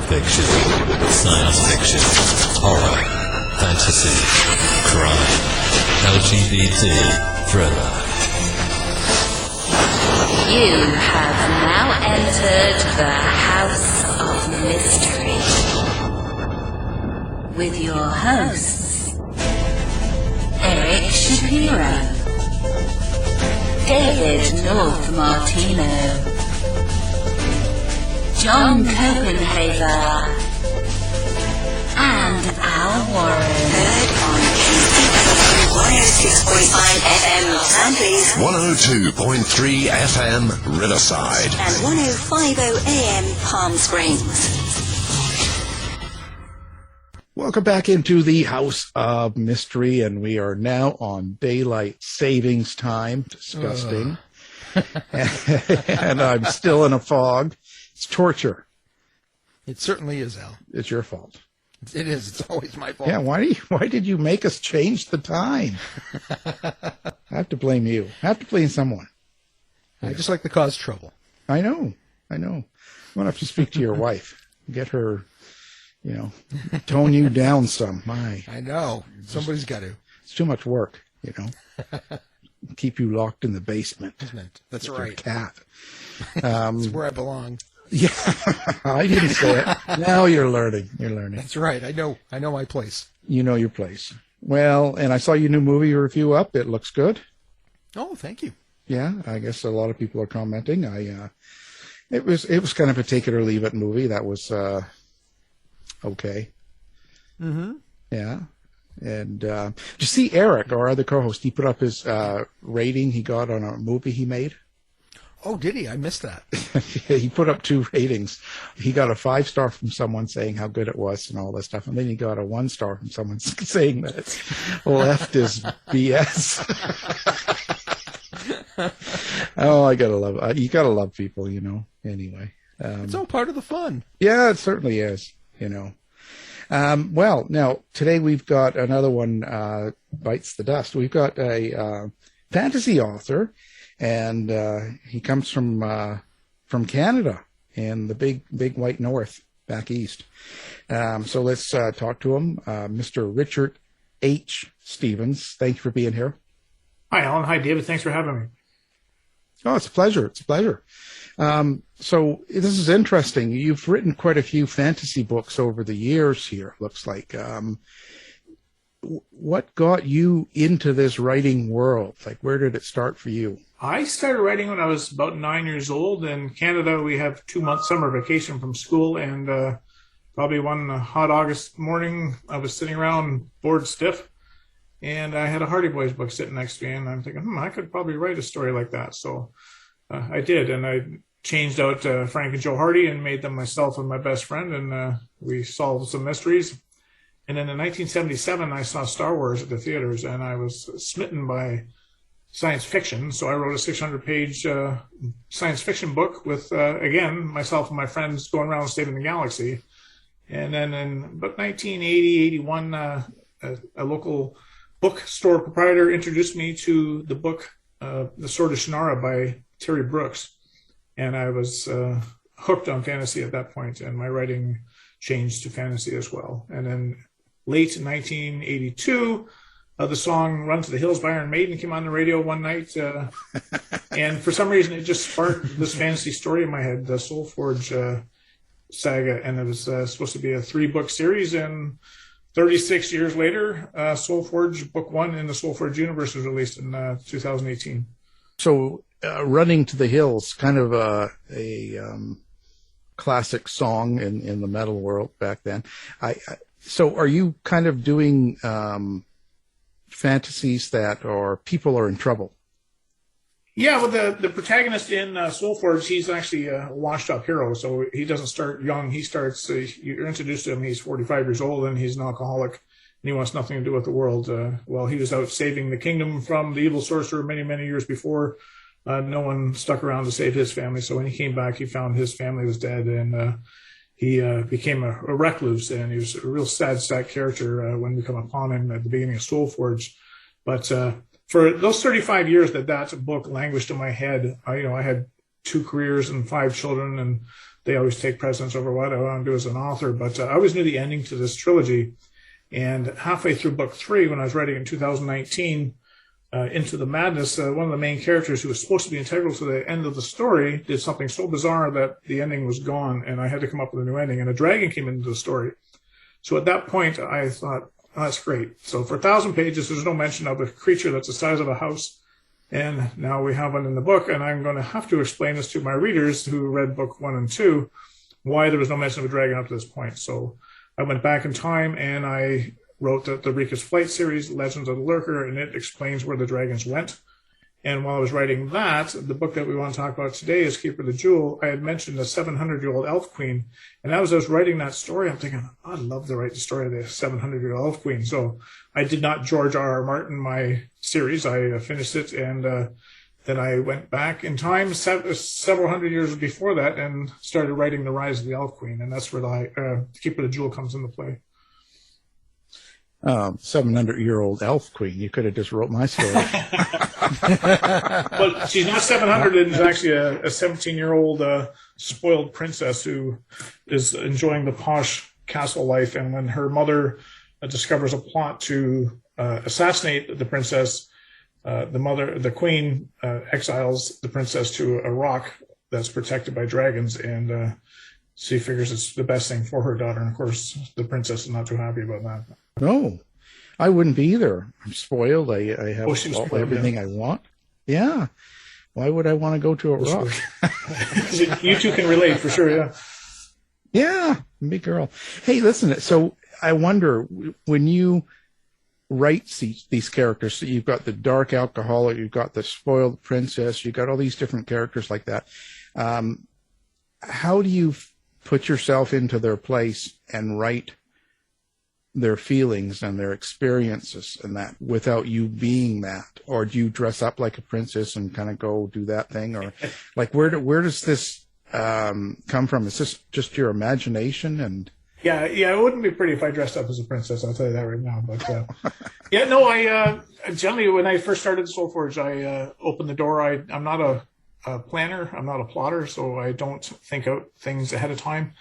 fiction, science fiction, horror, fantasy, crime, LGBT, thriller. You have now entered the House of Mystery with your hosts, Eric Shapiro, David North Martino, John Copenhaver, and Al Warren. Heard on KCP 106.5 FM Sandleys, 102.3 FM Riverside, and 105.0 AM Palm Springs. Welcome back into the House of Mystery, and we are now on daylight savings time. Disgusting. And I'm still in a fog. It's torture. It certainly is, Al. It's your fault. It is. It's always my fault. Yeah, why did you make us change the time? I have to blame you. I have to blame someone. I just like to cause trouble. I know. I'm going to have to speak to your wife. Get her, tone you down some. I know. Somebody's got to. It's too much work, Keep you locked in the basement. That's with right. Your cat. That's where I belong. Yeah, I didn't say it. Now you're learning. That's right. I know my place. You know your place. Well, and I saw your new movie review up. It looks good. Oh, thank you. Yeah, I guess a lot of people are commenting. It was kind of a take it or leave it movie. That was okay. Mm-hmm. Yeah. And did you see Eric, our other co-host? He put up his rating he got on a movie he made. Oh, did he? I missed that. He put up 2 ratings. He got a 5-star from someone saying how good it was and all that stuff, and then he got a 1-star from someone saying that it's left is BS. Oh, I gotta love. You gotta love people, Anyway, it's all part of the fun. Yeah, it certainly is. Well, now today we've got another one. Bites the dust. We've got a fantasy author. And he comes from Canada in the big white north back east. So let's talk to him, Mr. Richard H. Stevens. Thank you for being here. Hi, Alan. Hi, David. Thanks for having me. Oh, it's a pleasure. So this is interesting. You've written quite a few fantasy books over the years here, looks like. What got you into this writing world? Like, where did it start for you? I started writing when I was about 9 years old. In Canada, we have 2-month summer vacation from school, and probably one hot August morning, I was sitting around bored stiff, and I had a Hardy Boys book sitting next to me, and I'm thinking, I could probably write a story like that. So I did, and I changed out Frank and Joe Hardy and made them myself and my best friend, and we solved some mysteries. And then in 1977, I saw Star Wars at the theaters, and I was smitten by science fiction. So I wrote a 600-page science fiction book with, again, myself and my friends going around saving the galaxy. And then in about 1980, 81, a local bookstore proprietor introduced me to the book, The Sword of Shannara by Terry Brooks. And I was hooked on fantasy at that point, and my writing changed to fantasy as well. And then late 1982, the song Run to the Hills by Iron Maiden came on the radio one night. And for some reason, it just sparked this fantasy story in my head, the Soulforge saga. And it was supposed to be a 3-book series. And 36 years later, Soulforge Book 1 in the Soulforge universe was released in 2018. So Running to the Hills, kind of a classic song in the metal world back then. So are you kind of doing fantasies that are people are in trouble? Yeah, well, the protagonist in Soulforge, he's actually a washed-up hero, so he doesn't start young. He starts, you're introduced to him, he's 45 years old, and he's an alcoholic, and he wants nothing to do with the world. While he was out saving the kingdom from the evil sorcerer many, many years before, no one stuck around to save his family. So when he came back, he found his family was dead, and he became a recluse, and he was a real sad character when we come upon him at the beginning of Soulforge. But for those 35 years that book languished in my head, I had 2 careers and 5 children, and they always take precedence over what I want to do as an author. But I always knew the ending to this trilogy. And halfway through book 3, when I was writing in 2019, Into the Madness, one of the main characters who was supposed to be integral to the end of the story did something so bizarre that the ending was gone, and I had to come up with a new ending, and a dragon came into the story. So at that point, I thought, oh, that's great. So for 1,000 pages, there's no mention of a creature that's the size of a house, and now we have one in the book, and I'm going to have to explain this to my readers who read book 1 and 2, why there was no mention of a dragon up to this point. So I went back in time, and I wrote the Rika's Flight series, Legends of the Lurker, and it explains where the dragons went. And while I was writing that, the book that we want to talk about today is Keeper the Jewel. I had mentioned the 700-year-old elf queen. And as I was writing that story, I'm thinking, I'd love to write the story of the 700-year-old elf queen. So I did not George R.R. Martin my series. I finished it, and then I went back in time several hundred years before that and started writing The Rise of the Elf Queen. And that's where the Keeper the Jewel comes into play. 700-year-old elf queen. You could have just wrote my story. But she's not 700, and is actually a 17-year-old spoiled princess who is enjoying the posh castle life. And when her mother discovers a plot to assassinate the princess, the queen exiles the princess to a rock that's protected by dragons, and she figures it's the best thing for her daughter. And of course, the princess is not too happy about that. No, I wouldn't be either. I'm spoiled. I have everything I want. Yeah. Why would I want to go to a rock? You two can relate for sure, yeah. Yeah, big girl. Hey, listen, so I wonder, when you write these characters, so you've got the dark alcoholic, you've got the spoiled princess, you've got all these different characters like that. How do you put yourself into their place and write their feelings and their experiences and that without you being that? Or do you dress up like a princess and kind of go do that thing? Or like, where does this come from? Is this just your imagination? And yeah, it wouldn't be pretty if I dressed up as a princess. I'll tell you that right now. But yeah, no, I generally, when I first started Soul Forge, I opened the door. I'm not a planner. I'm not a plotter, so I don't think out things ahead of time.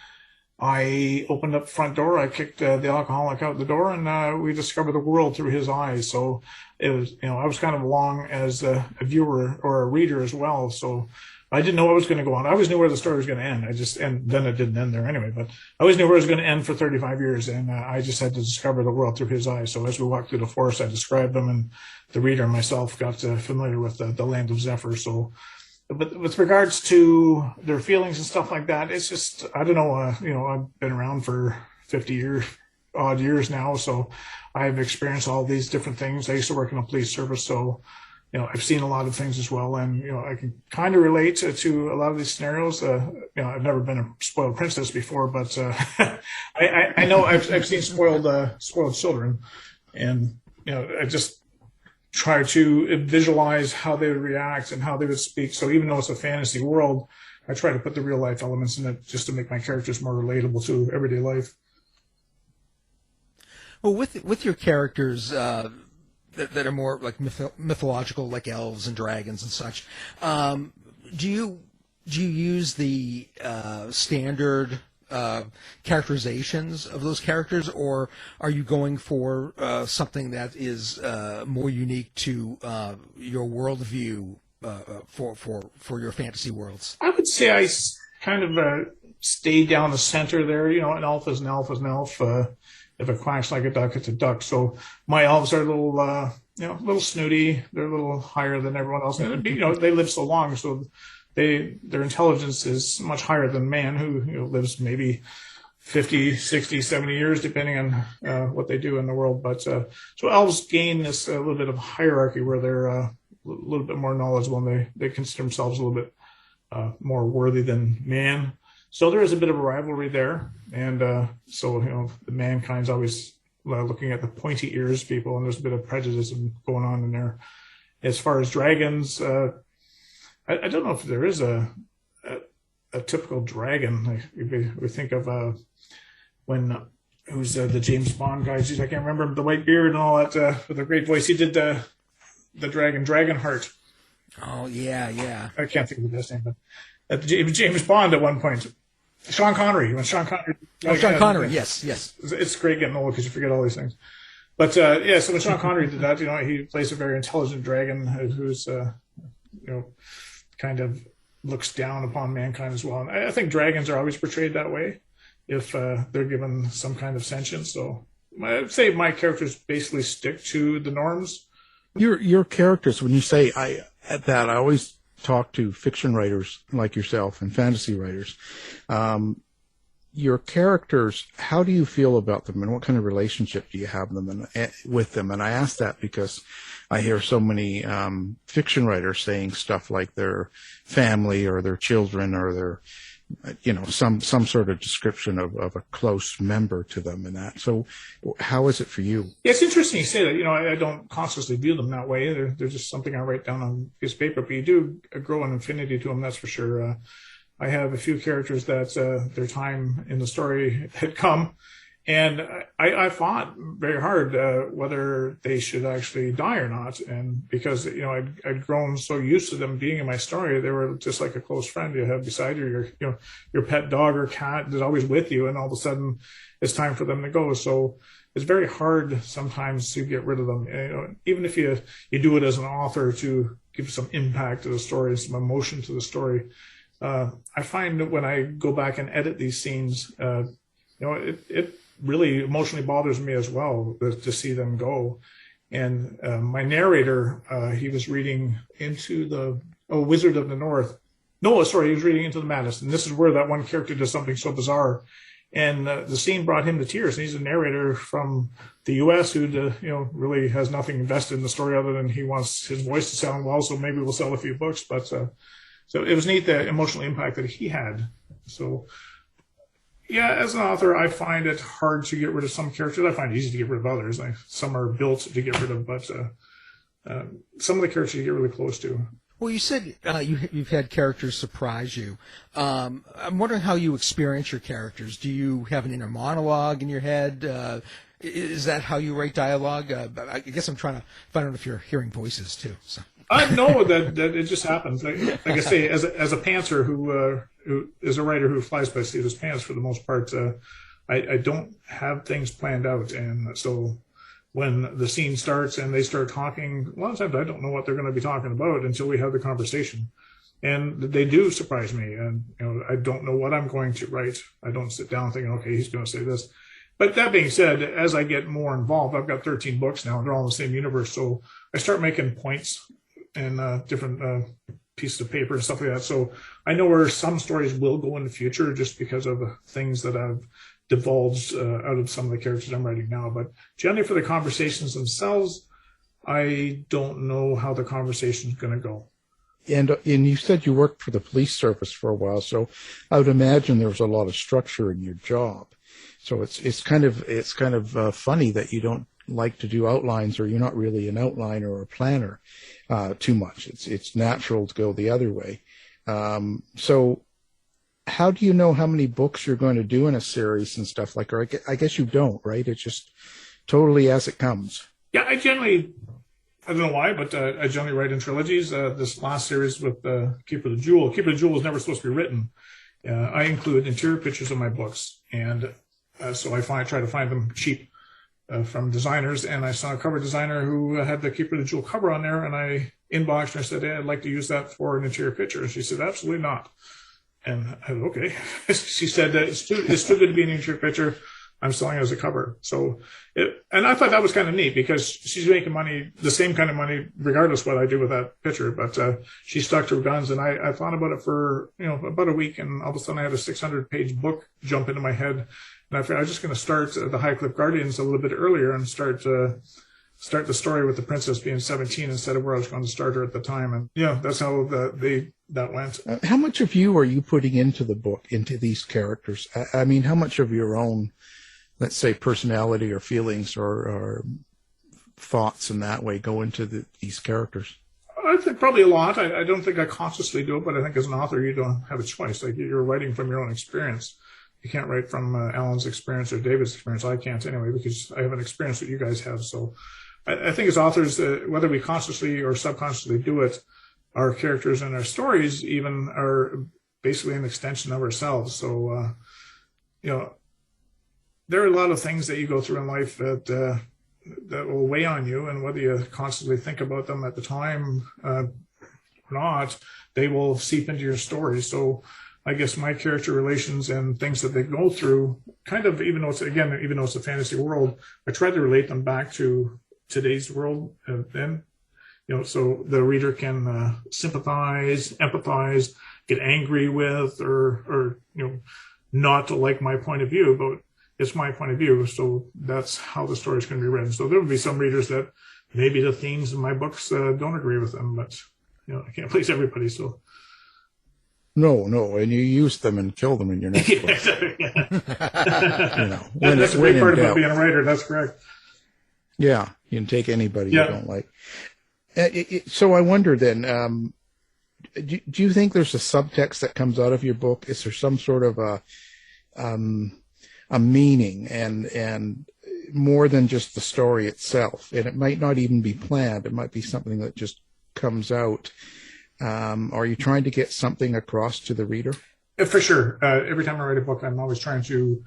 I opened up the front door. I kicked the alcoholic out the door, and we discovered the world through his eyes. So it was, I was kind of along as a viewer or a reader as well. So I didn't know what was going to go on. I always knew where the story was going to end. And then it didn't end there anyway. But I always knew where it was going to end for 35 years, and I just had to discover the world through his eyes. So as we walked through the forest, I described them, and the reader and myself got familiar with the land of Zephyr. So. But with regards to their feelings and stuff like that, it's just, I don't know, I've been around for 50 odd years now, so I've experienced all these different things. I used to work in the police service, so, I've seen a lot of things as well, and, I can kind of relate to a lot of these scenarios. I've never been a spoiled princess before, but I know I've seen spoiled children, and, I just try to visualize how they would react and how they would speak. So even though it's a fantasy world, I try to put the real life elements in it just to make my characters more relatable to everyday life. Well, with your characters that are more like mythological, like elves and dragons and such, do you use the standard characterizations of those characters, or are you going for something that is more unique to your worldview for your fantasy worlds? I would say I kind of stay down the center there. An elf is an elf is an elf. If it quacks like a duck, it's a duck. So my elves are a little snooty. They're a little higher than everyone else. And they live so long, so their intelligence is much higher than man, who lives maybe 50, 60, 70 years, depending on what they do in the world. But so elves gain this a little bit of hierarchy where they're a little bit more knowledgeable, and they consider themselves a little bit more worthy than man. So there is a bit of a rivalry there. And so, the mankind's always looking at the pointy ears people, and there's a bit of prejudice going on in there. As far as dragons, I don't know if there is a typical dragon. Like we think of who's the James Bond guy? Geez, I can't remember him, the white beard and all that with a great voice. He did the Dragonheart. Oh yeah. I can't think of his name, but James Bond at one point. Sean Connery. When Sean Connery. Sean Connery. Yes. It's great getting old because you forget all these things. But so when Sean Connery did that, he plays a very intelligent dragon who's kind of looks down upon mankind as well. And I think dragons are always portrayed that way if they're given some kind of sentience. So I'd say my characters basically stick to the norms. Your characters, when you say I always talk to fiction writers like yourself and fantasy writers. Your characters, how do you feel about them, and what kind of relationship do you have with them? And I ask that because I hear so many fiction writers saying stuff like their family or their children or their, some sort of description of a close member to them and that. So how is it for you? Yeah, it's interesting you say that. I don't consciously view them that way. They're just something I write down on a piece of paper, but you do grow an affinity to them, that's for sure. I have a few characters that their time in the story had come, and I fought very hard whether they should actually die or not. And because I'd grown so used to them being in my story, they were just like a close friend you have beside you. Your pet dog or cat is always with you, and all of a sudden it's time for them to go. So it's very hard sometimes to get rid of them. Even if you do it as an author to give some impact to the story, some emotion to the story. I find that when I go back and edit these scenes, it really emotionally bothers me as well to see them go. And my narrator, he was reading into the Wizard of the North. No, sorry, he was reading Into the Madness. And this is where that one character does something so bizarre. And the scene brought him to tears. And he's a narrator from the U.S. who, really has nothing invested in the story other than he wants his voice to sound well, so maybe we'll sell a few books. But so it was neat, the emotional impact that he had. So, yeah, as an author, I find it hard to get rid of some characters. I find it easy to get rid of others. Some are built to get rid of, but some of the characters you get really close to. Well, you said you've had characters surprise you. I'm wondering how you experience your characters. Do you have an inner monologue in your head? Is that how you write dialogue? I guess I'm trying to find out if you're hearing voices, too. So. I know that it just happens. Like I say, as a pantser who is a writer who flies by the seat of his pants for the most part, I don't have things planned out, and so when the scene starts and they start talking, a lot of times I don't know what they're going to be talking about until we have the conversation, and they do surprise me, and I don't know what I'm going to write. I don't sit down thinking, okay, he's going to say this. But that being said, as I get more involved, I've got 13 books now, and they're all in the same universe, so I start making points and different pieces of paper and stuff like that. So I know where some stories will go in the future just because of things that I've divulged out of some of the characters I'm writing now. But generally for the conversations themselves, I don't know how the conversation's going to go. And you said you worked for the police service for a while, so I would imagine there was a lot of structure in your job. So it's kind of funny that you don't like to do outlines, or you're not really an outliner or a planner too much. It's natural to go the other way. So how do you know how many books you're going to do in a series and stuff like? Or I guess you don't, right? It's just totally as it comes. Yeah, I don't know why, but I generally write in trilogies. This last series with Keeper of the Jewel. Keeper of the Jewel was never supposed to be written. I include interior pictures of my books, and so I try to find them cheap from designers. And I saw a cover designer who had the Keeper of the Jewel cover on there, and I inboxed her and said, hey, I'd like to use that for an interior picture. And she said, absolutely not. And I said, okay. She said that it's too good to be an interior picture. I'm selling it as a cover. So, and I thought that was kind of neat because she's making money, the same kind of money, regardless what I do with that picture. But she stuck to her guns, and I thought about it for about a week, and all of a sudden I had a 600-page book jump into my head, and I figured I was just going to start the Highcliff Guardians a little bit earlier and start the story with the princess being 17 instead of where I was going to start her at the time. And that's how that went. How much of you are you putting into the book, into these characters? I mean, how much of your own, let's say, personality or feelings or thoughts in that way go into these characters? I think probably a lot. I don't think I consciously do it, but I think as an author, you don't have a choice. Like, you're writing from your own experience. You can't write from Alan's experience or David's experience. I can't anyway, because I have an experience that you guys have. So I think as authors, whether we consciously or subconsciously do it, our characters and our stories even are basically an extension of ourselves. So, there are a lot of things that you go through in life that will weigh on you, and whether you constantly think about them at the time or not, they will seep into your story. So I guess my character relations and things that they go through, kind of, even though it's a fantasy world, I try to relate them back to today's world, and so the reader can sympathize, empathize, get angry with, or not like my point of view, but it's my point of view. So that's how the story is going to be written. So there will be some readers that maybe the themes in my books don't agree with them, but I can't please everybody. So no, and you use them and kill them in your next book. That's a great part about being a writer. That's correct. Yeah, you can take anybody you don't like. So I wonder then, do you think there's a subtext that comes out of your book? Is there some sort of a meaning and more than just the story itself? And it might not even be planned. It might be something that just comes out. Are you trying to get something across to the reader? For sure. Every time I write a book, I'm always trying to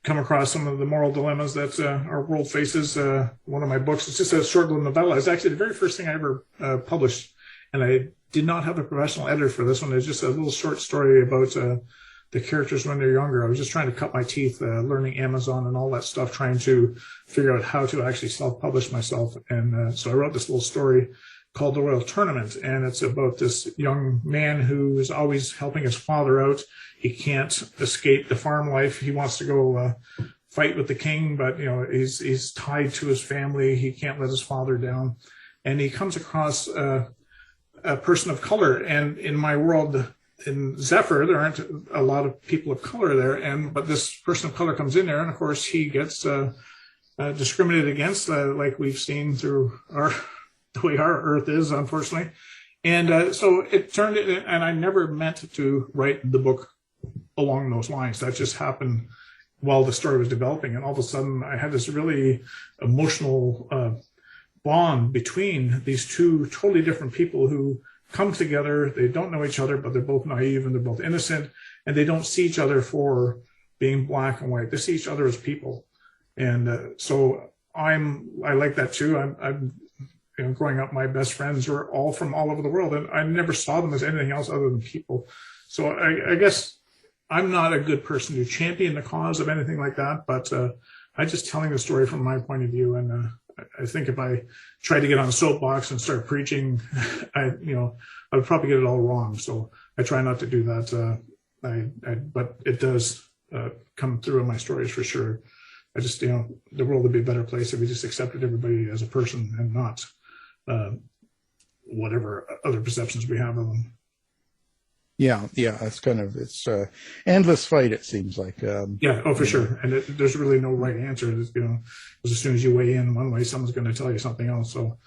come across some of the moral dilemmas that our world faces. One of my books, it's just a short little novella. It's actually the very first thing I ever published, and I did not have a professional editor for this one. It's just a little short story about the characters when they're younger. I was just trying to cut my teeth learning Amazon and all that stuff, trying to figure out how to actually self-publish myself. And so I wrote this little story called The Royal Tournament, and it's about this young man who is always helping his father out. He can't escape the farm life. He wants to go fight with the king, but he's tied to his family. He can't let his father down. And he comes across a person of color. And in my world, in Zephyr, there aren't a lot of people of color there. But this person of color comes in there, and of course he gets discriminated against, like we've seen through the way our Earth is, unfortunately. And so it turned it, and I never meant to write the book along those lines. That just happened while the story was developing. And all of a sudden I had this really emotional bond between these two totally different people who come together. They don't know each other, but they're both naive and they're both innocent, and they don't see each other for being black and white. They see each other as people. And so I like that too. I'm growing up, my best friends were all from all over the world, and I never saw them as anything else other than people. So I guess I'm not a good person to champion the cause of anything like that, but I'm just telling the story from my point of view. And I think if I tried to get on a soapbox and start preaching, I would probably get it all wrong. So I try not to do that. But it does come through in my stories for sure. I just, the world would be a better place if we just accepted everybody as a person and not whatever other perceptions we have of them. Yeah, it's endless fight, it seems like. For sure. And there's really no right answer. It's, because as soon as you weigh in one way, someone's going to tell you something else. So,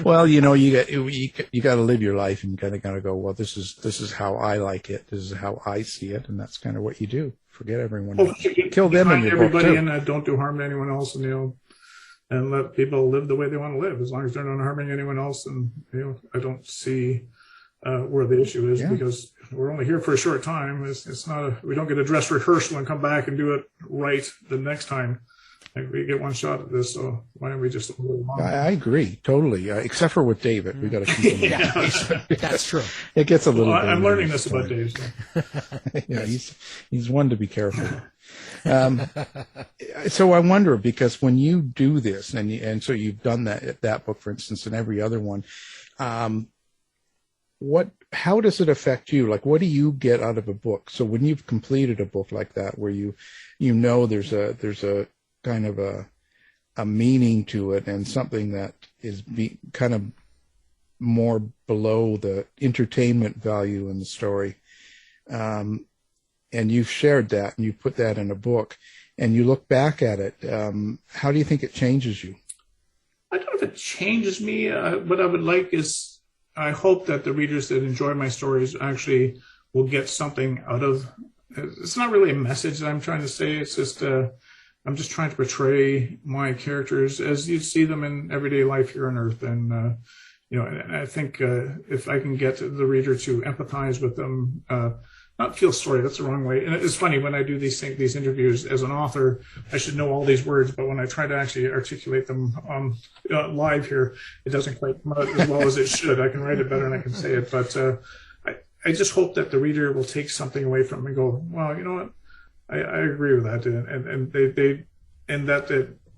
well, you got to live your life, and you kind of got to go, well, this is how I like it. This is how I see it, and that's kind of what you do. Forget everyone else. Kill them in your book too. And don't do harm to anyone else, and and let people live the way they want to live, as long as they're not harming anyone else. And I don't see where the issue is, because we're only here for a short time. It's not we don't get a dress rehearsal and come back and do it right the next time. Like, we get one shot at this, so why don't we just move on? I agree totally, except for with David. We got to keep him. That's true. It gets a little. Well, I'm learning this about Dave. So. he's one to be careful. So I wonder, because when you do this, and so you've done that book, for instance, and every other one, how does it affect you? Like, what do you get out of a book? So when you've completed a book like that, where there's a kind of a meaning to it, and something that is kind of more below the entertainment value in the story, and you've shared that and you put that in a book, and you look back at it, how do you think it changes you? I don't know if it changes me. What I would like is, I hope that the readers that enjoy my stories actually will get something out of. It's not really a message that I'm trying to say. It's just I'm just trying to portray my characters as you see them in everyday life here on Earth. And And I think if I can get the reader to empathize with them, not feel sorry, that's the wrong way. And it's funny, when I do these interviews as an author, I should know all these words, but when I try to actually articulate them on live here, it doesn't quite come out as well as it should. I can write it better and I can say it, but I just hope that the reader will take something away from it and go, well, you know what, I agree with that, and that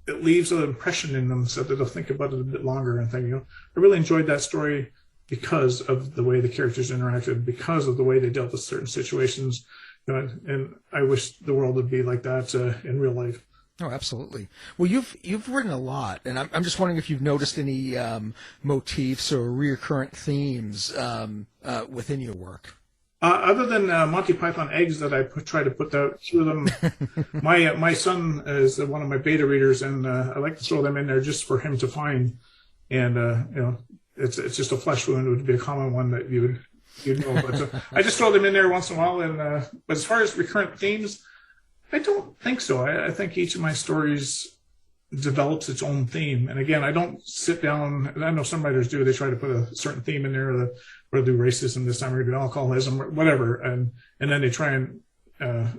it leaves an impression in them so that they'll think about it a bit longer and think, I really enjoyed that story because of the way the characters interacted, because of the way they dealt with certain situations, and I wish the world would be like that in real life. Oh, absolutely. Well, you've written a lot, and I'm just wondering if you've noticed any motifs or recurrent themes within your work. Other than Monty Python eggs that I try to put out through them, my son is one of my beta readers, and I like to throw them in there just for him to find. And it's just a flesh wound would be a common one that you'd know. But I just throw them in there once in a while. And but as far as recurrent themes, I don't think so. I think each of my stories develops its own theme. And again, I don't sit down, and I know some writers do, they try to put a certain theme in there, that we're going to do racism this time, we're going to do alcoholism, or whatever, and then they try and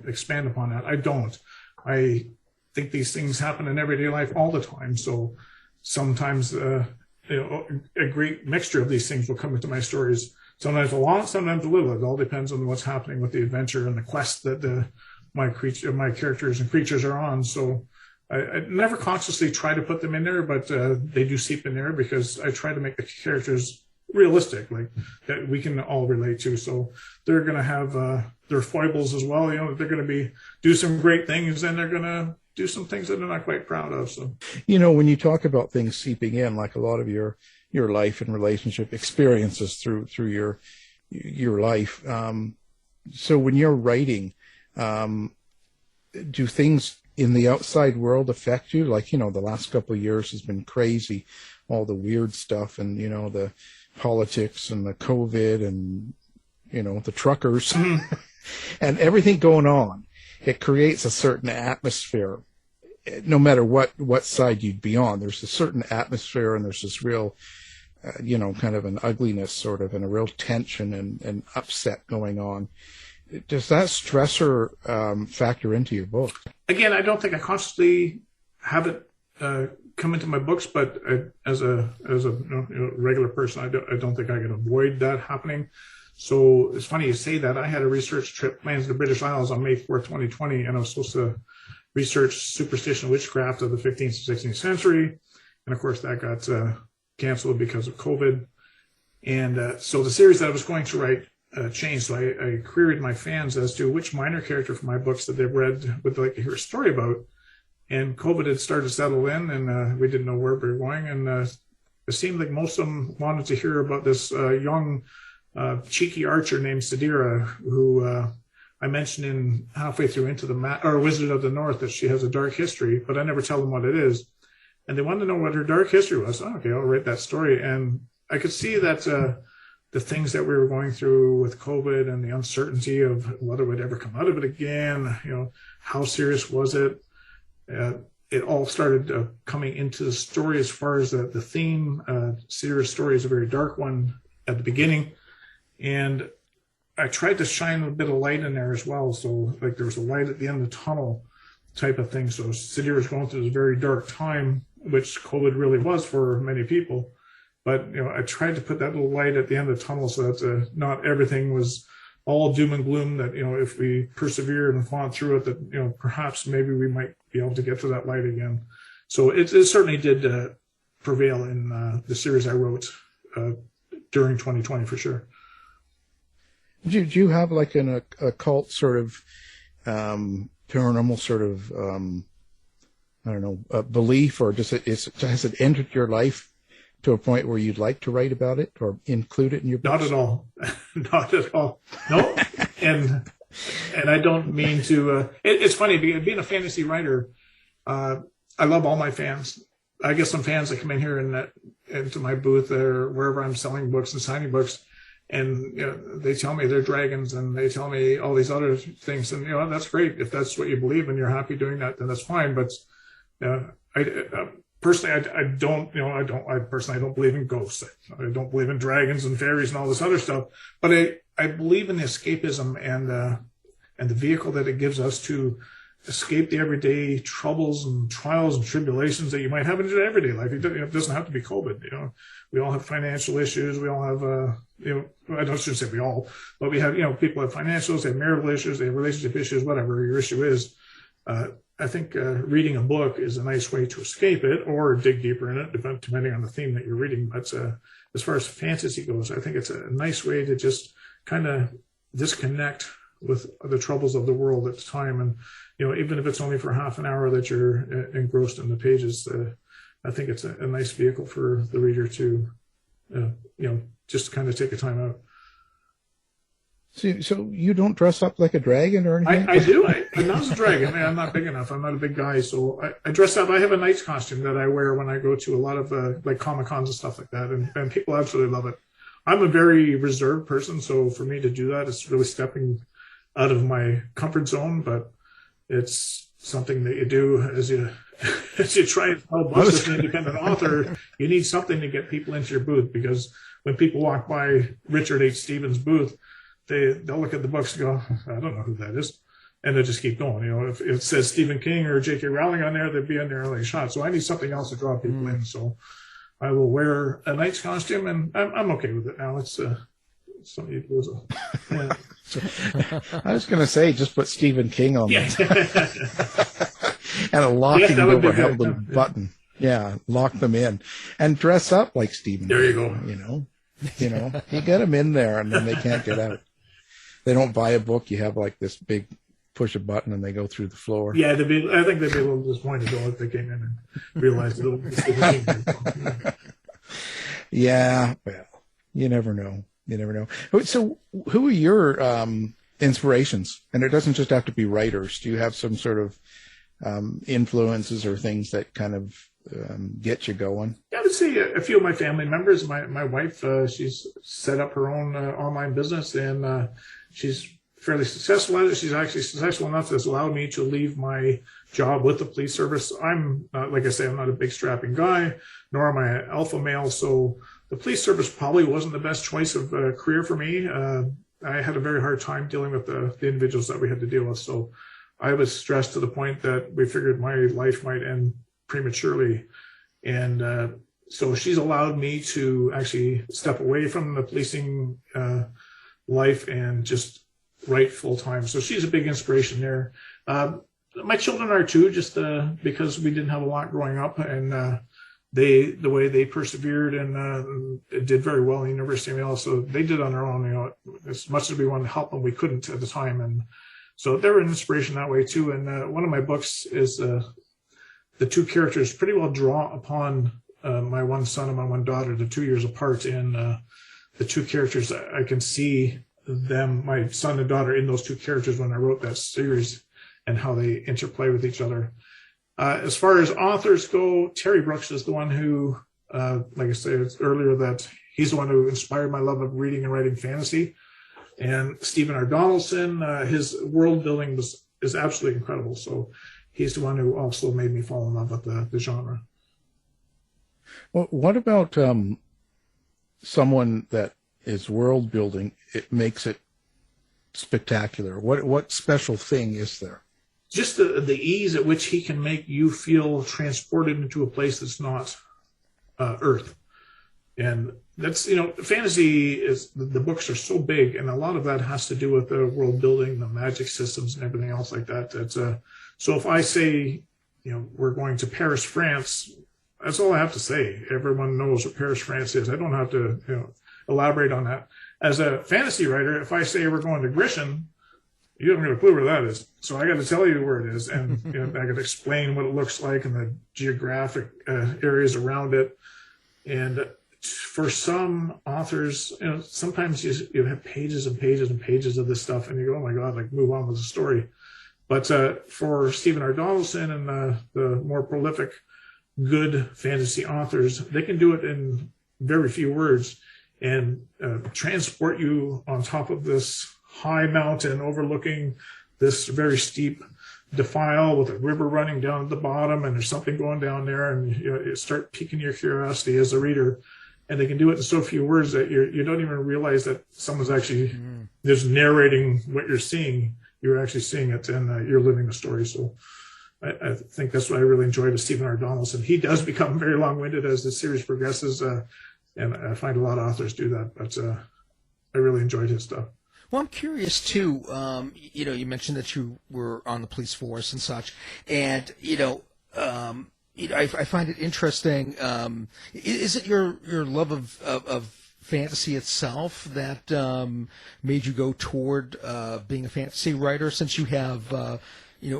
expand upon that. I don't. I think these things happen in everyday life all the time, so sometimes a great mixture of these things will come into my stories. Sometimes a lot, sometimes a little. It all depends on what's happening with the adventure and the quest that my characters and creatures are on. So I never consciously try to put them in there, but they do seep in there because I try to make the characters realistic, like that we can all relate to. So they're going to have their foibles as well. They're going to do some great things, and they're going to do some things that they're not quite proud of. So, when you talk about things seeping in, like a lot of your life and relationship experiences through your life. So when you're writing, do things in the outside world affect you? Like, the last couple of years has been crazy, all the weird stuff, and the politics and the COVID and the truckers and everything going on. It creates a certain atmosphere, no matter what side you'd be on. There's a certain atmosphere, and there's this real kind of an ugliness sort of, and a real tension and upset going on. Does that stressor factor into your book? Again, I don't think I consciously have it come into my books, but as a regular person, I don't think I can avoid that happening. So it's funny you say that. I had a research trip planned to the British Isles on May 4th, 2020, and I was supposed to research superstition and witchcraft of the 15th and 16th century. And of course, that got canceled because of COVID. And so the series that I was going to write changed. So I queried my fans as to which minor character from my books that they've read would like to hear a story about. And COVID had started to settle in, and we didn't know where we were going. And it seemed like most of them wanted to hear about this young, cheeky archer named Sadira, who I mentioned in halfway through Into the Wizard of the North that she has a dark history, but I never tell them what it is. And they wanted to know what her dark history was. Oh, okay, I'll write that story. And I could see that the things that we were going through with COVID and the uncertainty of whether we'd ever come out of it again, how serious was it? It all started coming into the story as far as the theme. Sadira's story is a very dark one at the beginning. And I tried to shine a bit of light in there as well. So like there was a light at the end of the tunnel type of thing. So Sadira's going through this very dark time, which COVID really was for many people. But, I tried to put that little light at the end of the tunnel so that not everything was all doom and gloom, that, if we persevered and fought through it, that, perhaps maybe we might be able to get to that light again. So it certainly did prevail in the series I wrote during 2020 for sure. Do you have like an occult sort of paranormal sort of belief, or has it entered your life to a point where you'd like to write about it or include it in your books? Not at all. Not at all. No. And I don't mean to. It's funny, being a fantasy writer. I love all my fans. I get some fans that come in here and into my booth or wherever I'm selling books and signing books. And they tell me they're dragons, and they tell me all these other things, and that's great. If that's what you believe and you're happy doing that, then that's fine. But personally, I don't, I don't believe in ghosts. I don't believe in dragons and fairies and all this other stuff. But I believe in the escapism and the vehicle that it gives us to escape the everyday troubles and trials and tribulations that you might have in your everyday life. It doesn't have to be COVID. We all have financial issues. We all have, I shouldn't say we all, but we have, people have financials, they have marital issues, they have relationship issues, whatever your issue is. I think reading a book is a nice way to escape it or dig deeper in it, depending on the theme that you're reading. But as far as fantasy goes, I think it's a nice way to just kind of disconnect with the troubles of the world at the time. And, even if it's only for half an hour that you're engrossed in the pages, I think it's a nice vehicle for the reader to, just kind of take a time out. So you don't dress up like a dragon or anything? I do. I'm not a dragon. I'm not big enough. I'm not a big guy. So I dress up. I have a knight's costume that I wear when I go to a lot of like Comic-Cons and stuff like that. And people absolutely love it. I'm a very reserved person. So for me to do that, it's really stepping out of my comfort zone. But it's something that you do as you try and sell books as an independent author. You need something to get people into your booth, because when people walk by Richard H. Stevens' booth, they'll look at the books and go, I don't know who that is. And they'll just keep going. If it says Stephen King or J.K. Rowling on there, they'd be in there like shot. So I need something else to draw people in. So I will wear a knight's costume, and I'm okay with it now. It's something you do as a, yeah. I was going to say, just put Stephen King on there. And a locking overheld button. Yeah, lock them in. And dress up like Stephen There you King, go. You get them in there and then they can't get out. They don't buy a book. You have like this big push a button and they go through the floor. Yeah, I think they'd be a little disappointed though if they came in and realized it was Stephen King. Yeah, well, you never know. So who are your inspirations? And it doesn't just have to be writers. Do you have some sort of influences or things that kind of get you going? I would say a few of my family members. My wife, she's set up her own online business, and she's fairly successful at it. She's actually successful enough that's allowed me to leave my job with the police service. I'm not, like I say, I'm not a big strapping guy, nor am I an alpha male. So the police service probably wasn't the best choice of career for me. I had a very hard time dealing with the individuals that we had to deal with. So I was stressed to the point that we figured my life might end prematurely. And so she's allowed me to actually step away from the policing life and just write full time. So she's a big inspiration there. My children are too, just because we didn't have a lot growing up, and the way they persevered and did very well in University of Yale. So they did on their own, as much as we wanted to help them, we couldn't at the time. And so they were an inspiration that way too. And one of my books is the two characters pretty well draw upon my one son and my one daughter. They're 2 years apart, and the two characters, I can see them, my son and daughter, in those two characters when I wrote that series and how they interplay with each other. As far as authors go, Terry Brooks is the one who, like I said earlier, that he's the one who inspired my love of reading and writing fantasy. And Stephen R. Donaldson, his world building is absolutely incredible. So he's the one who also made me fall in love with the genre. Well, what about someone that is world building? It makes it spectacular. What special thing is there? Just the ease at which he can make you feel transported into a place that's not Earth. And that's, fantasy is, the books are so big, and a lot of that has to do with the world building, the magic systems, and everything else like that. So if I say, we're going to Paris, France, that's all I have to say. Everyone knows what Paris, France is. I don't have to elaborate on that. As a fantasy writer, if I say we're going to Grishin, you don't have a clue where that is. So I got to tell you where it is, and I got to explain what it looks like and the geographic areas around it. And for some authors, sometimes you have pages and pages and pages of this stuff, and you go, oh my God, like move on with the story. But for Stephen R. Donaldson and the more prolific, good fantasy authors, they can do it in very few words and transport you on top of this high mountain overlooking this very steep defile with a river running down at the bottom, and there's something going down there, and you start piquing your curiosity as a reader. And they can do it in so few words that you don't even realize that someone's actually just narrating what you're seeing. You're actually seeing it, and you're living the story. So I think that's what I really enjoyed with Stephen R. Donaldson. He does become very long-winded as the series progresses, and I find a lot of authors do that. But I really enjoyed his stuff. Well, I'm curious too. You mentioned that you were on the police force and such, and I find it interesting. Is it your love of fantasy itself that made you go toward being a fantasy writer? Since you have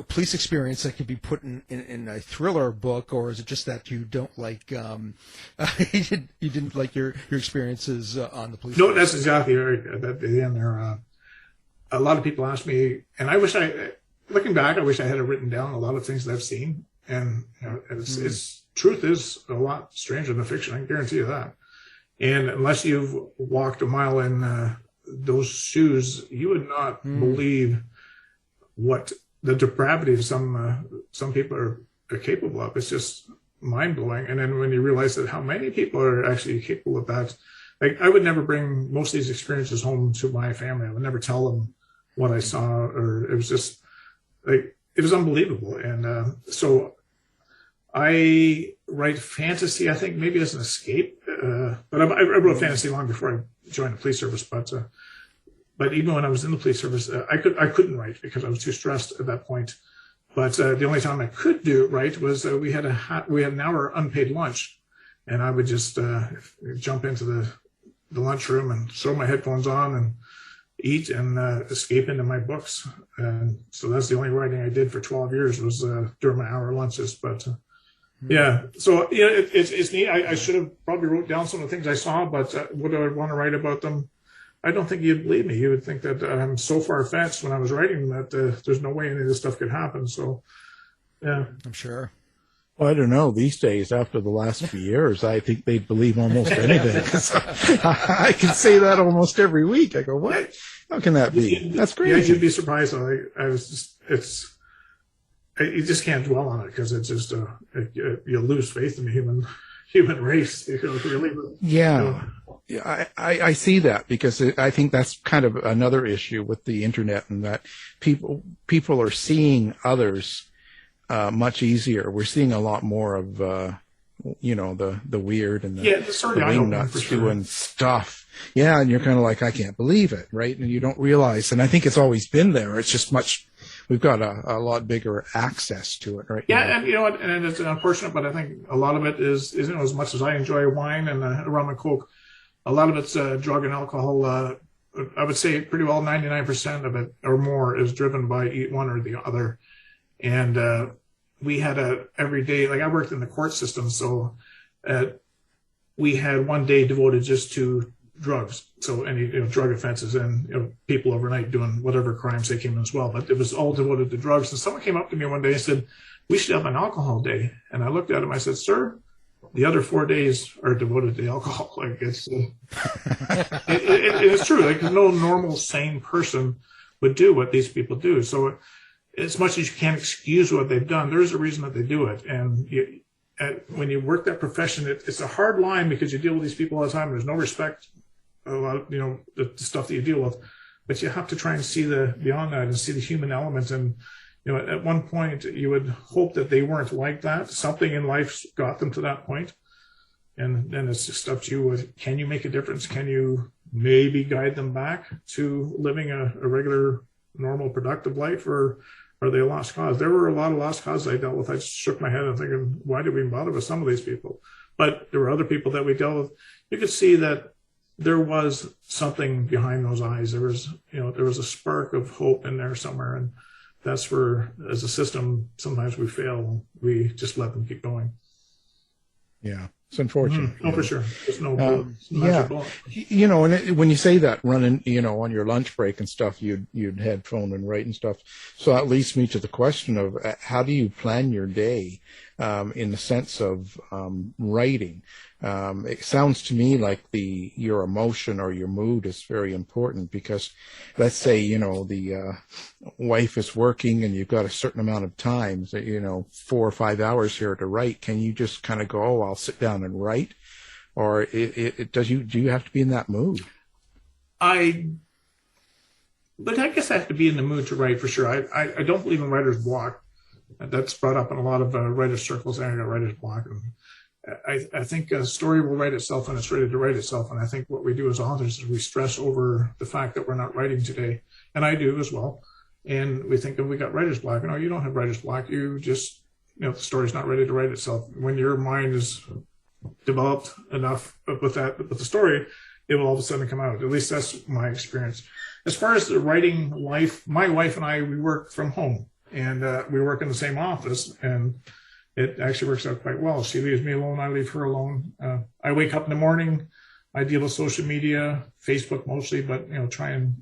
police experience that could be put in a thriller book, or is it just that you don't like you didn't like your experiences on the police force? No, that's exactly right. At the end there, a lot of people ask me, and looking back, I wish I had written down a lot of things that I've seen. And it's truth is a lot stranger than fiction. I can guarantee you that. And unless you've walked a mile in those shoes, you would not believe what the depravity of some people are capable of. It's just mind blowing. And then when you realize that how many people are actually capable of that, like I would never bring most of these experiences home to my family. I would never tell them what I saw, or it was just like it was unbelievable. And so I write fantasy, I think maybe as an escape, but I wrote fantasy long before I joined the police service. But even when I was in the police service, I couldn't write because I was too stressed at that point. But the only time I could write was we had an hour unpaid lunch, and I would just jump into the lunchroom and throw my headphones on and eat and escape into my books. And so that's the only writing I did for 12 years was during my hour lunches. But yeah, so it's neat. I should have probably wrote down some of the things I saw, but would I want to write about them? I don't think you'd believe me. You would think that I'm so far-fetched when I was writing that there's no way any of this stuff could happen. So, yeah. I'm sure. Well, I don't know. These days, after the last few years, I think they'd believe almost anything. 'Cause I can say that almost every week. I go, what? How can that be? That's crazy. Yeah, you'd be surprised. I was just, you just can't dwell on it because it's just, you lose faith in the human race. Really. Yeah. Yeah, I see that because I think that's kind of another issue with the internet, and that people are seeing others much easier. We're seeing a lot more of the weird and the wingnuts doing stuff. Yeah, and you're kind of like, I can't believe it, right? And you don't realize, and I think it's always been there. It's just we've got a lot bigger access to it right now. Yeah, and you know what, and it's unfortunate, but I think a lot of it is as much as I enjoy wine and rum and Coke, a lot of it's drug and alcohol. I would say pretty well 99% of it or more is driven by one or the other. And we had every day, like I worked in the court system, so we had one day devoted just to drugs. So any drug offenses and people overnight doing whatever crimes they came in as well. But it was all devoted to drugs. And someone came up to me one day and said, "We should have an alcohol day." And I looked at him. I said, "Sir, the other 4 days are devoted to alcohol." Like it's true. Like no normal sane person would do what these people do. So as much as you can't excuse what they've done, there's a reason that they do it. And when you work that profession, it's a hard line because you deal with these people all the time. There's no respect, a lot of, the stuff that you deal with, but you have to try and see beyond that and see the human element. And at one point, you would hope that they weren't like that. Something in life got them to that point. And then it's just up to you. Can you make a difference? Can you maybe guide them back to living a regular, normal, productive life? Or are they a lost cause? There were a lot of lost causes I dealt with. I just shook my head and thinking, why did we bother with some of these people? But there were other people that we dealt with. You could see that there was something behind those eyes. There was a spark of hope in there somewhere. And that's where, as a system, sometimes we fail. We just let them keep going. Yeah. It's unfortunate. Oh, for sure. There's no yeah. bullet. You know, and when you say that, running, you know, on your lunch break and stuff, you'd headphone and write and stuff. So that leads me to the question of how do you plan your day in the sense of writing? It sounds to me like your emotion or your mood is very important, because let's say, you know, the wife is working and you've got a certain amount of time, so, you know, 4 or 5 hours here to write. Can you just kind of go, oh, I'll sit down and write? Or do you have to be in that mood? But I guess I have to be in the mood to write for sure. I don't believe in writer's block. That's brought up in a lot of writer's circles. I got writer's block. I think a story will write itself when it's ready to write itself. And I think what we do as authors is we stress over the fact that we're not writing today. And I do as well. And we think, we got writer's block. No, you don't have writer's block. You just, you know, the story's not ready to write itself. When your mind is developed enough with the story, it will all of a sudden come out. At least that's my experience. As far as the writing life, my wife and I, we work from home, and we work in the same office, and it actually works out quite well. She leaves me alone. I leave her alone. I wake up in the morning. I deal with social media, Facebook mostly, but, you know, try and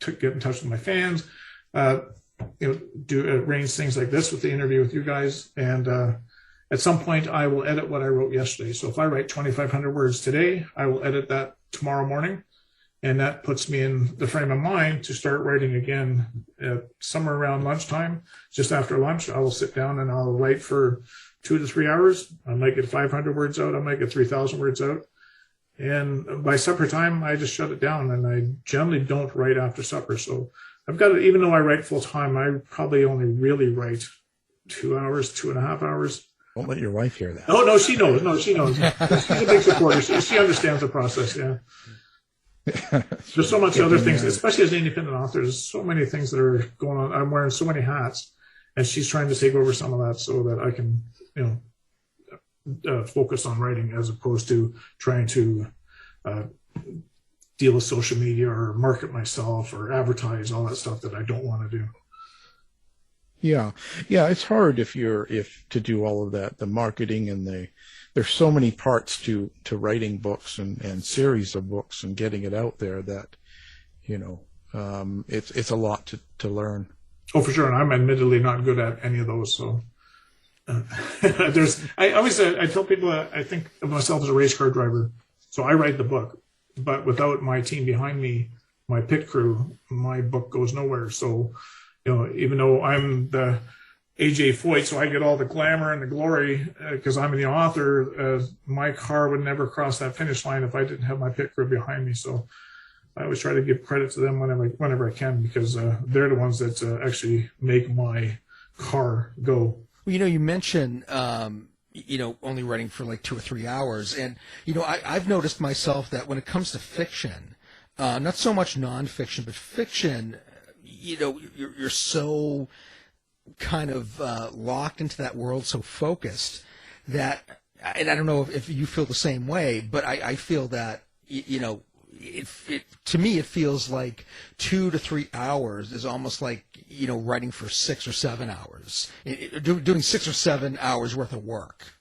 get in touch with my fans, you know, arrange things like this with the interview with you guys. And at some point, I will edit what I wrote yesterday. So if I write 2,500 words today, I will edit that tomorrow morning. And that puts me in the frame of mind to start writing again somewhere around lunchtime. Just after lunch, I will sit down and I'll write for 2 to 3 hours. I might get 500 words out. I might get 3,000 words out. And by supper time, I just shut it down. And I generally don't write after supper. So I've got it, even though I write full time, I probably only really write 2 hours, 2.5 hours. Don't let your wife hear that. Oh, no, she knows. No, she knows. She's a big supporter. She understands the process, yeah. There's so much other things, especially as an independent author. There's so many things that are going on. I'm wearing so many hats, and she's trying to take over some of that so that I can, you know, focus on writing as opposed to trying to deal with social media or market myself or advertise, all that stuff that I don't want to do. Yeah, it's hard if to do all of that, the marketing and there's so many parts to writing books and series of books and getting it out there that, you know, it's a lot to learn. Oh, for sure. And I'm admittedly not good at any of those. So I tell people I think of myself as a race car driver. So I write the book, but without my team behind me, my pit crew, my book goes nowhere. So, you know, even though I'm the AJ Foyt, so I get all the glamour and the glory because I'm the author, my car would never cross that finish line if I didn't have my pit crew behind me. So I always try to give credit to them whenever I can, because they're the ones that actually make my car go. Well, you know, you mentioned, you know, only writing for like 2 or 3 hours. And, you know, I've noticed myself that when it comes to fiction, not so much nonfiction, but fiction, you know, you're so kind of locked into that world, so focused that, and I don't know if you feel the same way, but I feel that, you know, to me it feels like 2 to 3 hours is almost like, you know, writing for 6 or 7 hours. Doing 6 or 7 hours worth of work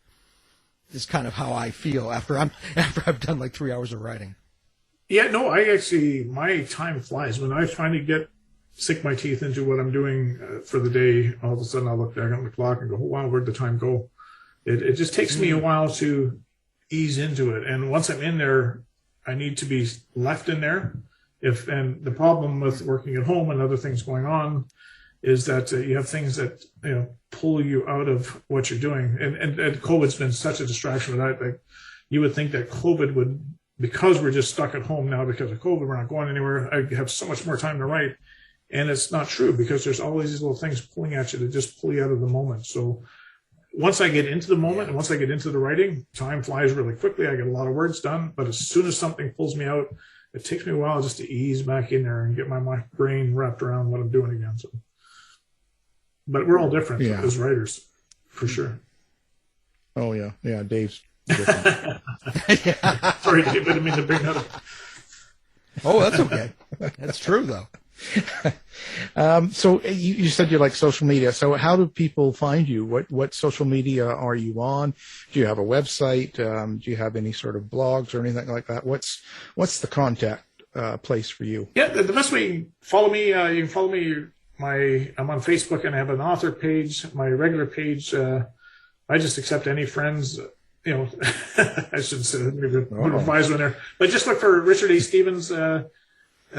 is kind of how I feel after I've done like 3 hours of writing. Yeah, no, my time flies when I finally sink my teeth into what I'm doing for the day. All of a sudden, I'll look back on the clock and go, "Oh, wow, where'd the time go?" It just takes me a while to ease into it, and once I'm in there, I need to be left in there. And the problem with working at home and other things going on is that you have things that, you know, pull you out of what you're doing. And COVID's been such a distraction that you would think that COVID would, because we're just stuck at home now because of COVID, we're not going anywhere. I have so much more time to write. And it's not true, because there's always these little things pulling at you to just pull you out of the moment. So once I get into the moment and once I get into the writing, time flies really quickly. I get a lot of words done. But as soon as something pulls me out, it takes me a while just to ease back in there and get my brain wrapped around what I'm doing again. So, but we're all different as writers, for sure. Oh, yeah. Yeah, Dave's different. Sorry, Dave, I didn't mean to bring that up. Oh, that's okay. That's true, though. So you said you like social media. So how do people find you? What social media are you on? Do you have a website? Do you have any sort of blogs or anything like that? What's the contact place for you? Yeah, the best way you can follow me, you can follow me. I'm on Facebook and I have an author page. My regular page, I just accept any friends. I shouldn't say revise one there, but just look for Richard A. Stevens. I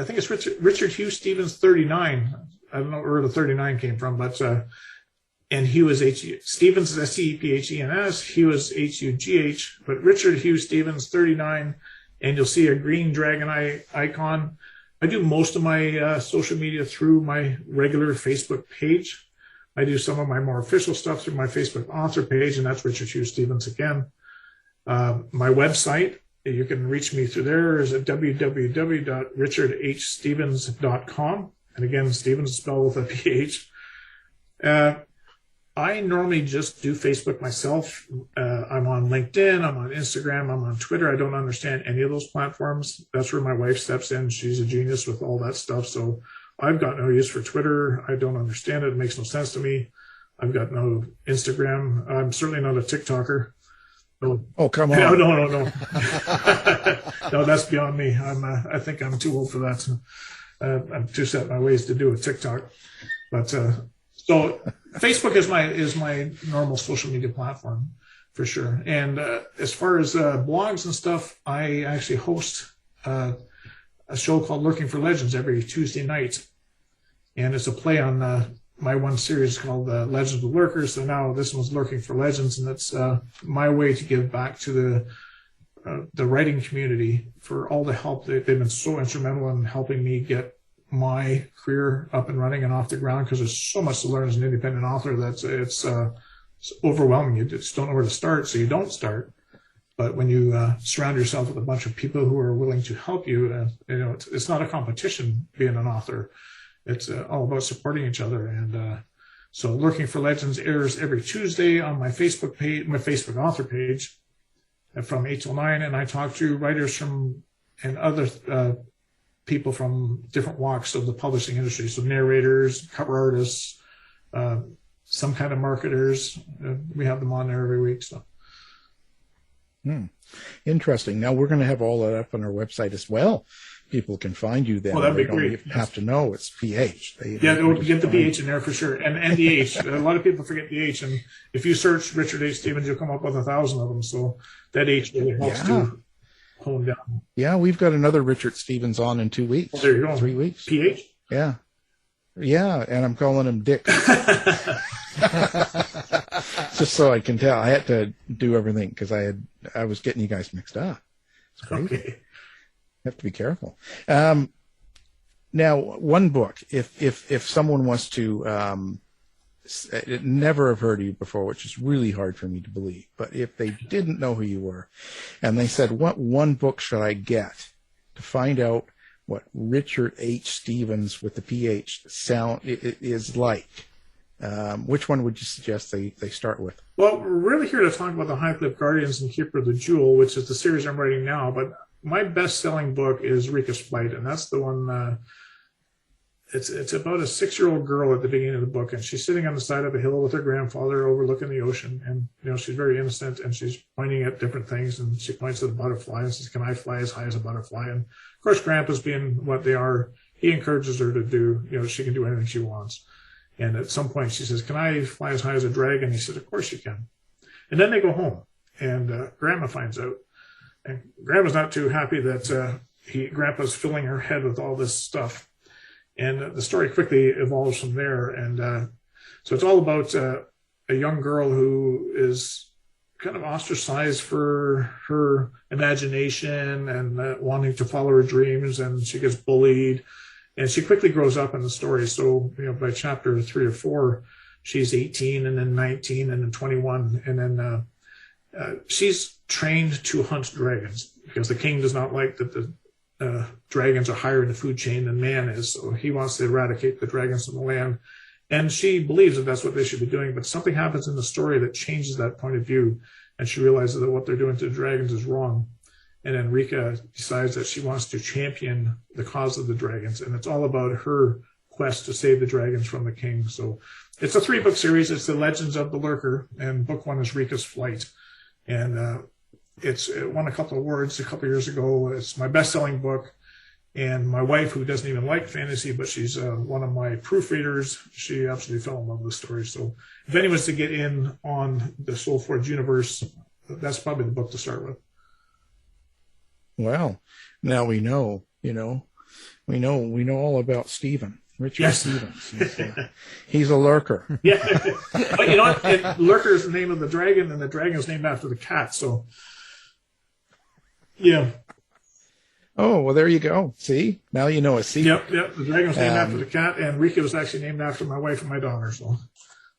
think it's Richard Hugh Stevens 39. I don't know where the 39 came from, but and Hugh is Stevens is Stephenes. Hugh is Hugh, but Richard Hugh Stevens 39, and you'll see a green dragon icon. I do most of my social media through my regular Facebook page. I do some of my more official stuff through my Facebook author page, and that's Richard Hugh Stevens again. My website, you can reach me through there, is at www.richardhstevens.com. And again, Stevens is spelled with a PH. I normally just do Facebook myself. I'm on LinkedIn, I'm on Instagram, I'm on Twitter. I don't understand any of those platforms. That's where my wife steps in. She's a genius with all that stuff. So I've got no use for Twitter. I don't understand it. It makes no sense to me. I've got no Instagram. I'm certainly not a TikToker. Oh, come on. No. No, that's beyond me. I think I'm too old for that. So, I'm too set in my ways to do a TikTok. But so Facebook is my normal social media platform for sure. And as far as blogs and stuff, I actually host a show called Lurking for Legends every Tuesday night. And it's a play on my one series called Legends of Lurkers. So now this one's Lurking for Legends, and it's my way to give back to the writing community for all the help. They've been so instrumental in helping me get my career up and running and off the ground, because there's so much to learn as an independent author that it's overwhelming. You just don't know where to start, so you don't start. But when you surround yourself with a bunch of people who are willing to help you, it's not a competition being an author. It's all about supporting each other. And so Lurking for Legends airs every Tuesday on my Facebook page, my Facebook author page, from 8 till 9. And I talk to writers and other people from different walks of the publishing industry. So narrators, cover artists, some kind of marketers. We have them on there every week. So. Interesting. Now we're going to have all that up on our website as well. People can find you then. Well, that'd be great. You have to know it's PH. We'll get the PH in there for sure. And the H. A lot of people forget the H. And if you search Richard H. Stevens, you'll come up with 1,000 of them. So that H really helps to hone down. Yeah, we've got another Richard Stevens on in 2 weeks. Well, there you go. 3 weeks. PH? Yeah. Yeah, and I'm calling him Dick. Just so I can tell. I had to do everything because I was getting you guys mixed up. It's crazy. Okay. Have to be careful. Now, one book, if someone wants to never have heard of you before, which is really hard for me to believe, but if they didn't know who you were, and they said, what one book should I get to find out what Richard H. Stevens with the PH sound is like, which one would you suggest they start with? Well, we're really here to talk about the Highcliff Guardians and Keeper of the Jewel, which is the series I'm writing now, but my best-selling book is Rika's Flight, and that's the one. It's about a 6-year-old girl at the beginning of the book, and she's sitting on the side of a hill with her grandfather overlooking the ocean, and she's very innocent, and she's pointing at different things, and she points at the butterfly and says, "Can I fly as high as a butterfly?" And of course, Grandpa's being what they are, he encourages her to do. She can do anything she wants. And at some point, she says, "Can I fly as high as a dragon?" He says, "Of course you can." And then they go home, and Grandma finds out. And Grandma's not too happy that Grandpa's filling her head with all this stuff. And the story quickly evolves from there. And so it's all about a young girl who is kind of ostracized for her imagination and wanting to follow her dreams. And she gets bullied. And she quickly grows up in the story. So, by chapter 3 or 4, she's 18 and then 19 and then 21. And then she's trained to hunt dragons because the king does not like that the dragons are higher in the food chain than man is. So he wants to eradicate the dragons from the land. And she believes that that's what they should be doing. But something happens in the story that changes that point of view. And she realizes that what they're doing to the dragons is wrong. And then Rika decides that she wants to champion the cause of the dragons, and it's all about her quest to save the dragons from the king. So it's a 3-book series. It's the Legends of the Lurker, and book 1 is Rika's Flight. And it won a couple of awards a couple of years ago. It's my best-selling book. And my wife, who doesn't even like fantasy, but she's one of my proofreaders, she absolutely fell in love with the story. So if anyone's to get in on the Soulforge universe, that's probably the book to start with. Well, now we know, we know all about Stephen. Richard Stevens. He's a lurker. Yeah. But you know what? Lurker is the name of the dragon, and the dragon is named after the cat. So, yeah. Oh, well, there you go. See? Now you know a secret. Yep. The dragon was named after the cat, and Rika was actually named after my wife and my daughter. So,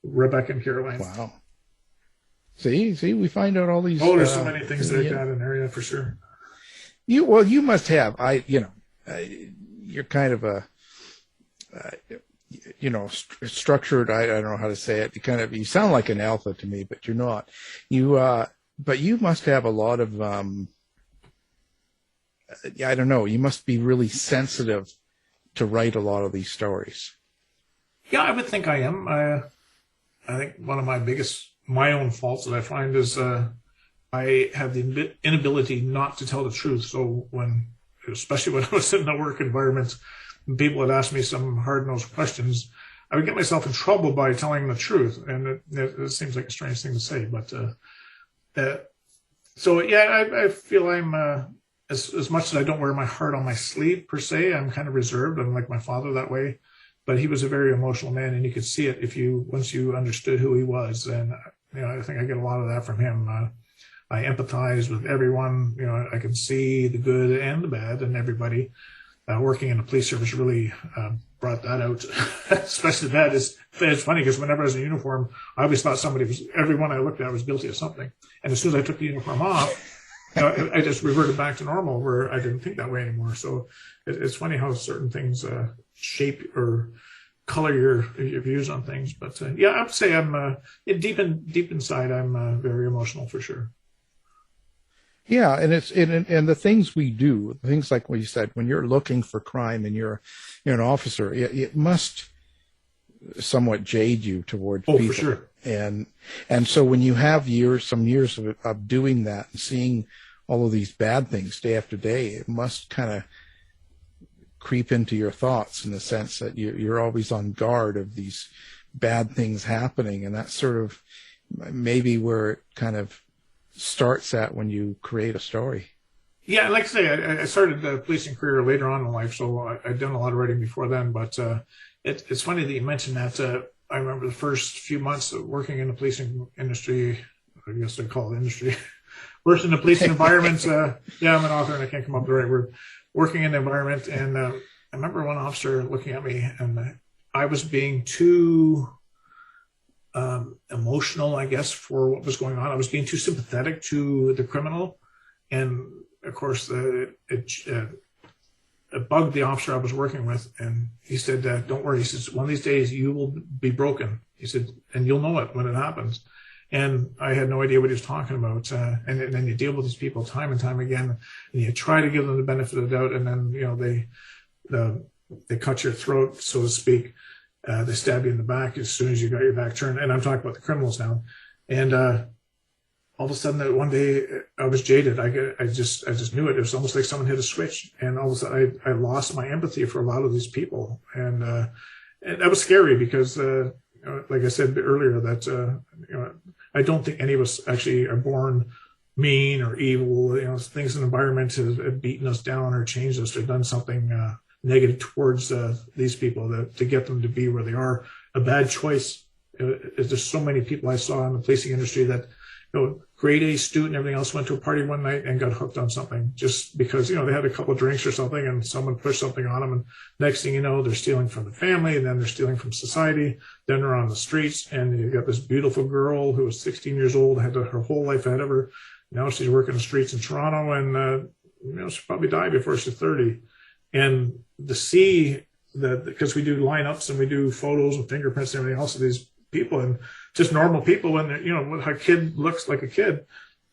Rebecca and Caroline. Wow. See, we find out all these. Oh, there's so many things like that in there, yeah, for sure. You must have. You're kind of a, structured. I don't know how to say it. You sound like an alpha to me, but you're not. But you must have a lot of. I don't know. You must be really sensitive to write a lot of these stories. Yeah, I would think I am. I think one of my own faults that I find is I have the inability not to tell the truth. So especially when I was in the work environment, when people would ask me some hard-nosed questions, I would get myself in trouble by telling the truth. And it seems like a strange thing to say, but I feel I'm as much as I don't wear my heart on my sleeve per se, I'm kind of reserved. I'm like my father that way. But he was a very emotional man, and you could see it once you understood who he was. And I think I get a lot of that from him. I empathize with everyone. I can see the good and the bad in everybody. Working in the police service really brought that out. Especially that it's funny because whenever I was in uniform, I always thought everyone I looked at was guilty of something. And as soon as I took the uniform off, I just reverted back to normal, where I didn't think that way anymore. So it's funny how certain things shape or color your views on things. But I would say I'm deep inside, I'm very emotional for sure. Yeah, and and the things we do, things like what you said, when you're looking for crime and you're an officer, it must somewhat jade you towards people. For sure. And so when you have some years of doing that and seeing all of these bad things day after day, it must kind of creep into your thoughts in the sense that you're always on guard of these bad things happening. And that's sort of maybe where it kind of starts at when you create a story. Yeah, like I say, I started the policing career later on in life, so I'd done a lot of writing before then. But it's funny that you mentioned that. I remember the first few months of working in the policing industry. I guess they call it industry. Worked in the policing environment. I'm an author and I can't come up with the right word. Working in the environment, and I remember one officer looking at me, and I was being too emotional, I guess, for what was going on. I was being too sympathetic to the criminal, and of course, it bugged the officer I was working with, and he said, "Don't worry." He says, "One of these days you will be broken." He said, "And you'll know it when it happens." And I had no idea what he was talking about. And then you deal with these people time and time again, and you try to give them the benefit of the doubt, and then they cut your throat, so to speak. They stab you in the back as soon as you got your back turned. And I'm talking about the criminals now. And all of a sudden, one day I was jaded. I just knew it. It was almost like someone hit a switch, and all of a sudden I lost my empathy for a lot of these people, and that was scary because. Like I said earlier, that I don't think any of us actually are born mean or evil. Things in the environment have beaten us down or changed us or done something negative towards these people to get them to be where they are. A bad choice. There's so many people I saw in the policing industry that grade A student and everything else went to a party one night and got hooked on something just because, they had a couple of drinks or something and someone pushed something on them. And next thing you know, they're stealing from the family, and then they're stealing from society. Then they're on the streets, and you've got this beautiful girl who was 16 years old, had her whole life ahead of her. Now she's working the streets in Toronto, and she'll probably die before she's 30. And to see that, because we do lineups and we do photos and fingerprints and everything else of these people, and just normal people, when a kid looks like a kid,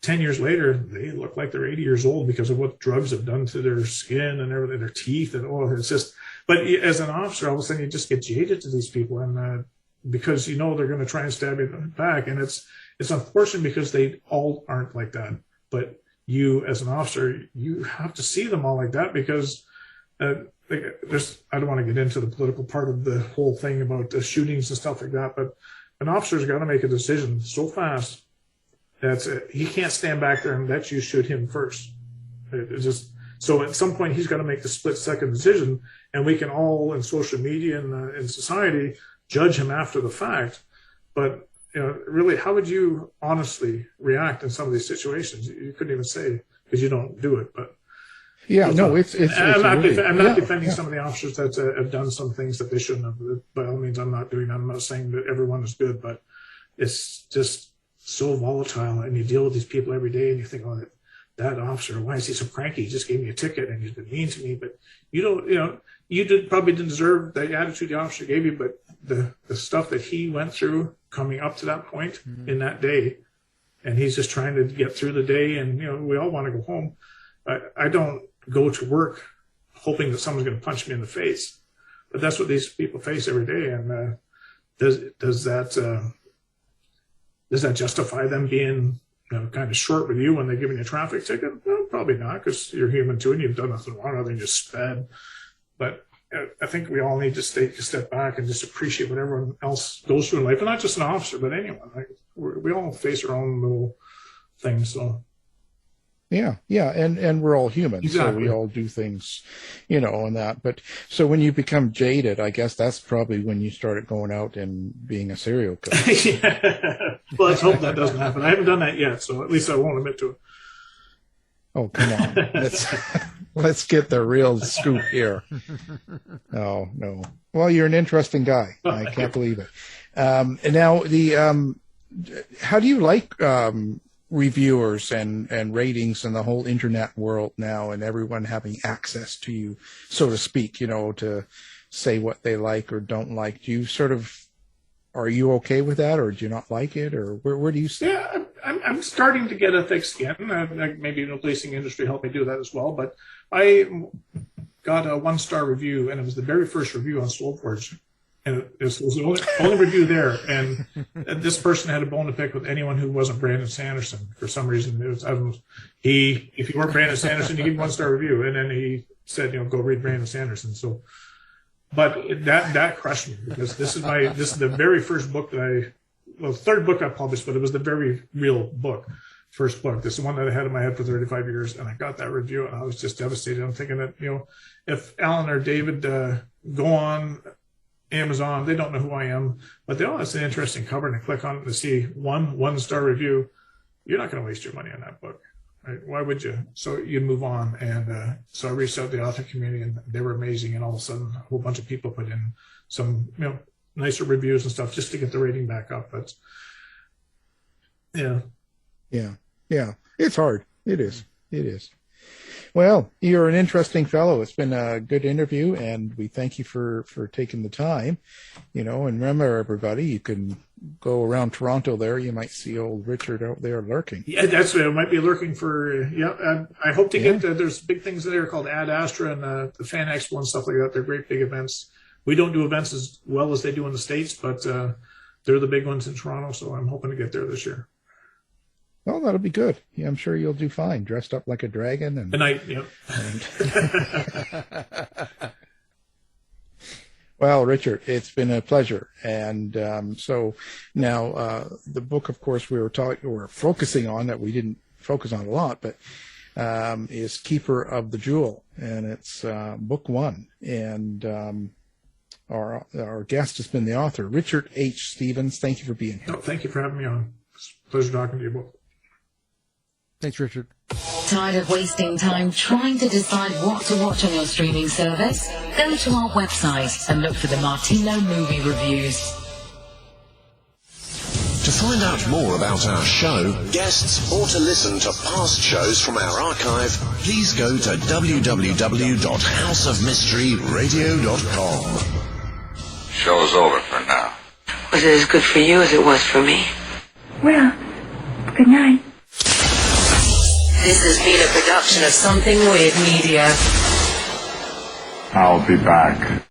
10 years later, they look like they're 80 years old because of what drugs have done to their skin and everything, their teeth, and it's just. But as an officer, all of a sudden you just get jaded to these people, and because they're going to try and stab you in the back, and it's unfortunate because they all aren't like that. But you, as an officer, you have to see them all like that because I don't want to get into the political part of the whole thing about the shootings and stuff like that, but an officer's got to make a decision so fast that he can't stand back there and let you shoot him first. So at some point he's got to make the split-second decision, and we can all in social media and in society judge him after the fact. But really, how would you honestly react in some of these situations? You couldn't even say because you don't do it. But yeah, no, it's I'm not defending some of the officers that have done some things that they shouldn't have. By all means, I'm not doing that. I'm not saying that everyone is good, but it's just so volatile, and you deal with these people every day, and you think, oh, that officer, why is he so cranky? He just gave me a ticket, and he's been mean to me. But you probably didn't deserve the attitude the officer gave you, but the stuff that he went through coming up to that point in that day, and he's just trying to get through the day, and we all want to go home. I don't go to work hoping that someone's going to punch me in the face, but that's what these people face every day. And does that justify them being kind of short with you when they're giving you a traffic ticket? Well, probably not, because you're human too, and you've done nothing wrong other than just sped. But I think we all need to take a step back and just appreciate what everyone else goes through in life, and not just an officer, but anyone. We all face our own little things. So. Yeah, and we're all humans, exactly. So we all do things, and that. But so when you become jaded, I guess that's probably when you started going out and being a serial killer. Yeah. Well, let's hope that doesn't happen. I haven't done that yet, so at least I won't admit to it. Oh, come on. Let's get the real scoop here. Oh, no. Well, you're an interesting guy. I can't believe it. And now how do you like reviewers and ratings and the whole internet world now, and everyone having access to you, so to speak, to say what they like or don't like? Do you are you okay with that, or do you not like it, or where do you stand? Yeah, I'm starting to get a thick skin. Maybe the policing industry helped me do that as well, but I got a 1-star review, and it was the very first review on Soulforge. And this was the only review there, and this person had a bone to pick with anyone who wasn't Brandon Sanderson. For some reason, if you weren't Brandon Sanderson, he gave 1-star review, and then he said, go read Brandon Sanderson. So, but that crushed me, because this is the very first book the third book I published, but it was the very real book, first book. This is the one that I had in my head for 35 years, and I got that review, and I was just devastated. I'm thinking that if Alan or David go on Amazon, they don't know who I am, but they all have an interesting cover, and they click on it to see 1-star review. You're not going to waste your money on that book, right? Why would you? So you move on. And so I reached out to the author community, and they were amazing. And all of a sudden, a whole bunch of people put in some nicer reviews and stuff just to get the rating back up. But yeah, it's hard. It is. Well, you're an interesting fellow. It's been a good interview, and we thank you for taking the time. And remember, everybody, you can go around Toronto there. You might see old Richard out there lurking. Yeah, that's it. Might be lurking for, I hope to get, there's big things there called Ad Astra and the Fan Expo and stuff like that. They're great big events. We don't do events as well as they do in the States, but they're the big ones in Toronto, so I'm hoping to get there this year. Well, that'll be good. Yeah, I'm sure you'll do fine, dressed up like a dragon. And Well, Richard, it's been a pleasure. And so now the book, of course, we're focusing on, that we didn't focus on a lot, but is Keeper of the Jewel, and it's book 1. And our guest has been the author, Richard H. Stevens. Thank you for being here. No, thank you for having me on. It's a pleasure talking to you both. Thanks, Richard. Tired of wasting time trying to decide what to watch on your streaming service? Go to our website and look for the Martino movie reviews. To find out more about our show, guests, or to listen to past shows from our archive, please go to www.houseofmysteryradio.com. Show's over for now. Was it as good for you as it was for me? Well, good night. This has been a production of Something Weird Media. I'll be back.